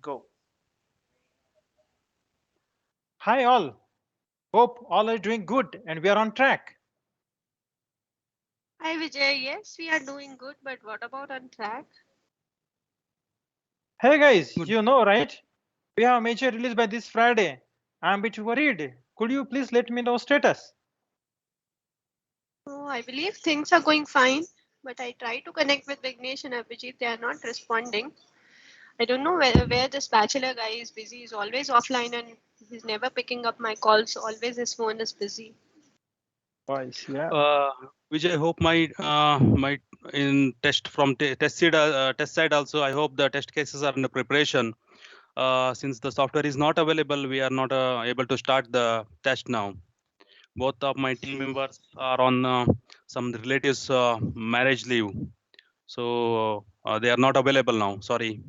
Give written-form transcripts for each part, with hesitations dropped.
Go. Hi all. Hope all are doing good and we are on track. Hi Vijay, yes, we are doing good, but what about on track? Hey guys, Good. you know right? We have a major release by this Friday. I'm a bit worried. Could you please let me know status? Oh, I believe things are going fine, but I try to connect with Vignesh and Abhijit. They are not responding. I don't know where this bachelor guy is busy. He's always offline and he's never picking up my calls. Always his phone is busy. Boys, yeah. Uh, Vijay, I hope my in test side also. I hope the test cases are in the preparation. Since the software is not available, we are not able to start the test now. Both of my team members are on some relatives' marriage leave, so they are not available now. Sorry.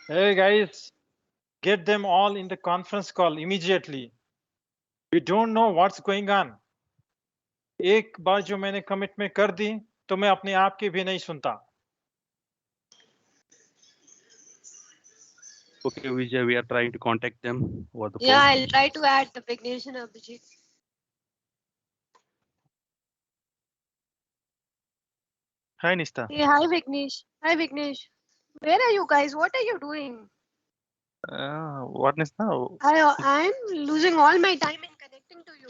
Hey guys, get them all in the conference call immediately. We don't know what's going on. एक बार जो मैंने commitment कर दी तो मैं अपने आप की भी नहीं सुनता. Okay, Vijay, we are trying to contact them over the Yeah, phone. I'll try to add the Vignesh and Abhijit. Hi, Nista. Hey, hi Vignesh. Hi Vignesh. Where are you guys? What are you doing? What Nista? I'm losing all my time in connecting to you.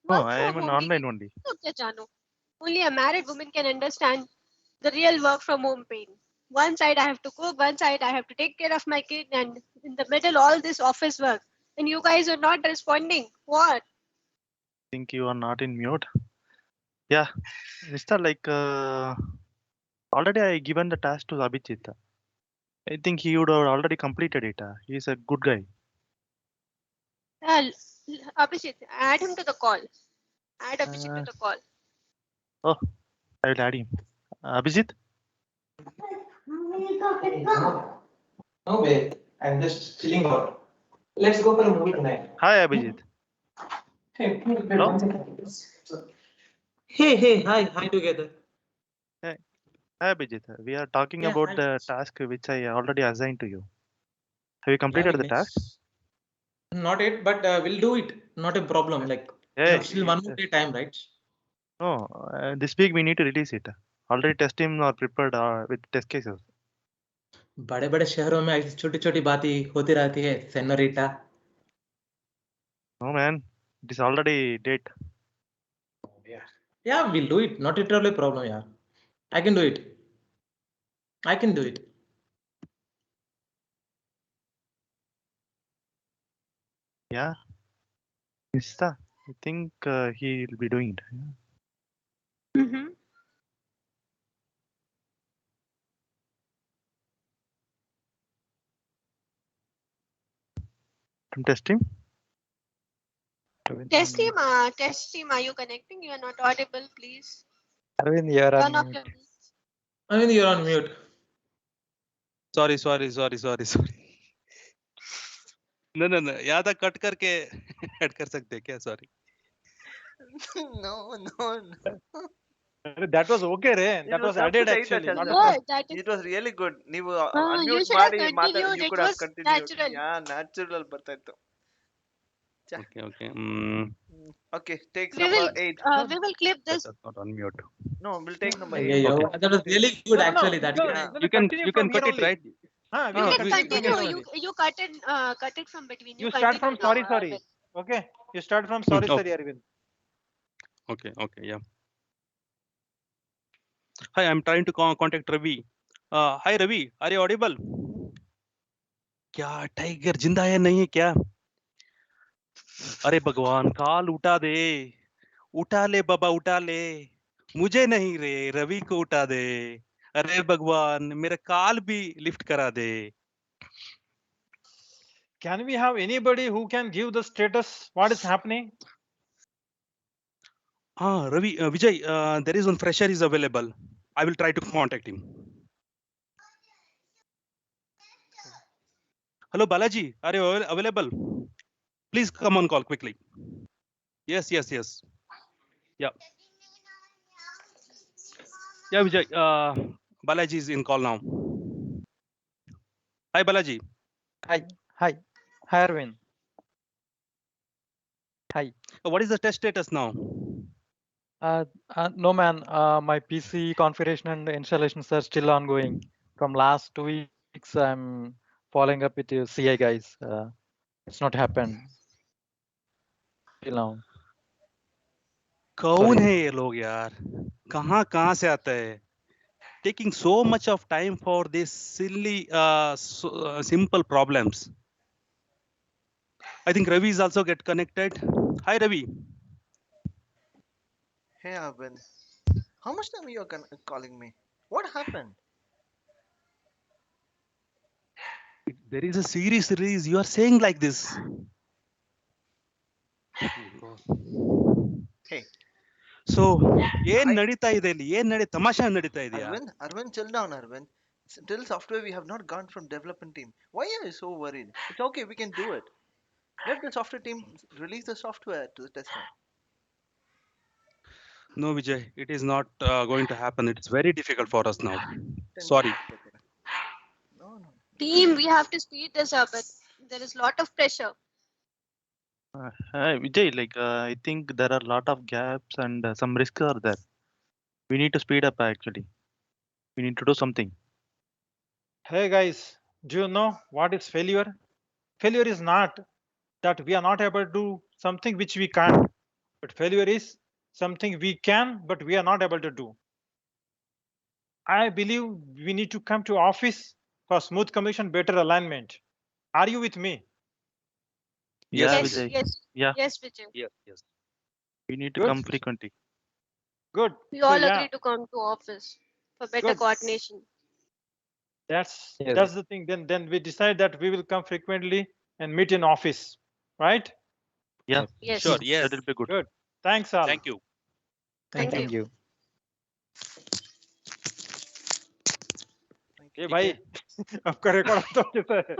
Oh, Work I from am an home. online only. तो क्या जानो? Only a married woman can understand the real work from home pain. One side I have to cook, one side I have to take care of my kid, and in the middle all this office work. And you guys are not responding. What? Think you are not in mute. Yeah, Nista, like already I given the task to Abhijit. I think he would have already completed it. He's a good guy. Well, Abhishek, add him to the call. Add Abhishek to Uh, the call. oh, I will add him. Abhijit? No, babe. I'm just chilling out. Let's go for a movie tonight. Hi, Abhijit. Hey, babe, Hello? one second. Hey, hi together. Hey, hi, Abhijit. We are talking Yeah, about hi. the task which I already assigned to you. Have you Yeah, completed the task? Vignesh. Not yet, but we'll do it. Not a problem. Like we have still Hey, one more day time, right? no, this week we need to release it. Already test team are prepared with test cases. बड़े बड़े शहरों में ऐसी छोटी छोटी बातें होती रहती है senorita. No, man, it is already date. Yeah, we'll do it. Not at all a problem, yeah. I can do it. I can do it. Yeah, Nista, I think he will be doing it. Mm-hmm. From test team? Test team, are you connecting? You are not audible, please. Arvind, you're Turn on off mute. your mic. I mean, you're on mute. Sorry. No. यहाँ तक cut करके add कर सकते हैं क्या? Sorry. No. That was okay, Re. That was added That actually. Not a Good. That is. it was really good. ನೀವು You unmute should have ಮಾಡಿ continued. you It could have was continued. natural. Yeah, natural ಬರ್ತಾ ಇತ್ತು. Okay. Okay, take We number will. 8. We will clip Let this. us not unmute. No, we'll take number 8. Yeah, Okay. that was really good No, actually. That no, continue You from can here cut it, only. right? We You will can continue from here continue. only. You cut it from between. You start continue from now, sorry. Arvind. Okay, you start from sorry, Okay. Arvind. Okay. Yeah. Hi, I'm trying to contact Ravi. Hi Ravi, are you audible? क्या tiger जिंदा है नहीं है क्या? अरे भगवान call उठा ले बाबा उठा ले, मुझे नहीं रे रवि को उठा दे. अरे भगवान मेरा कॉल भी लिफ्ट करा दे. Can we have anybody who can give the status? What is happening? Ravi, Vijay, there is one fresher is available. I will try to contact him. Hello Balaji, are you available? Please come on call quickly. Yes. Yeah, Vijay, Balaji is in call now. Hi, Balaji. Hi, Arvind. Hi. What is the test status now? No man, my PC configuration and installations are still ongoing. From last 2 weeks, I'm following up with you CI guys. It's not happened till now. कौन Sorry. है ये लोग यार? कहाँ से आता है? Taking so much of time for this silly, simple problems. I think Ravi is also get connected. Hi, Ravi. Hey Arvind, how much time you are calling me? What happened? There is a series release. You are saying like this. Hey, So, ಏನ್ ನಡೀತಾ ಇದೆ ಇಲ್ಲಿ? ಏನ್ ತಮಾಷೆ ನಡೀತಾ ಇದೆಯಾ? Arvind, chill down, Arvind. Till software, we have not gone from development team. Why are you so worried? It's okay, we can do it. Let the software team release the software to the tester. No, Vijay, it is not going to happen. It's very difficult for us now. Then Sorry. No. Team, we have to speed this up, but there is lot of pressure. Vijay, like I think there are a lot of gaps and some risks are there. We need to speed up actually. We need to do something. Hey guys, do you know what is failure? Failure is not that we are not able to do something which we can't, but failure is something we can, but we are not able to do. I believe we need to come to office for smooth communication, better alignment. Are you with me? Yeah, Yes, Vijay. yes, Yeah, yes, Vijay. Yes. we need to Good. come frequently. Good. We So, all yeah, agree to come to office for better Good. coordination. that's Yes. that's the thing. Then we decide that we will come frequently and meet in office, right? Yeah, Yes. Sure. Yes. that will be good. Good. Thanks all. Thank you. Thank you. you. ए भाई आपका record तो कैसा है?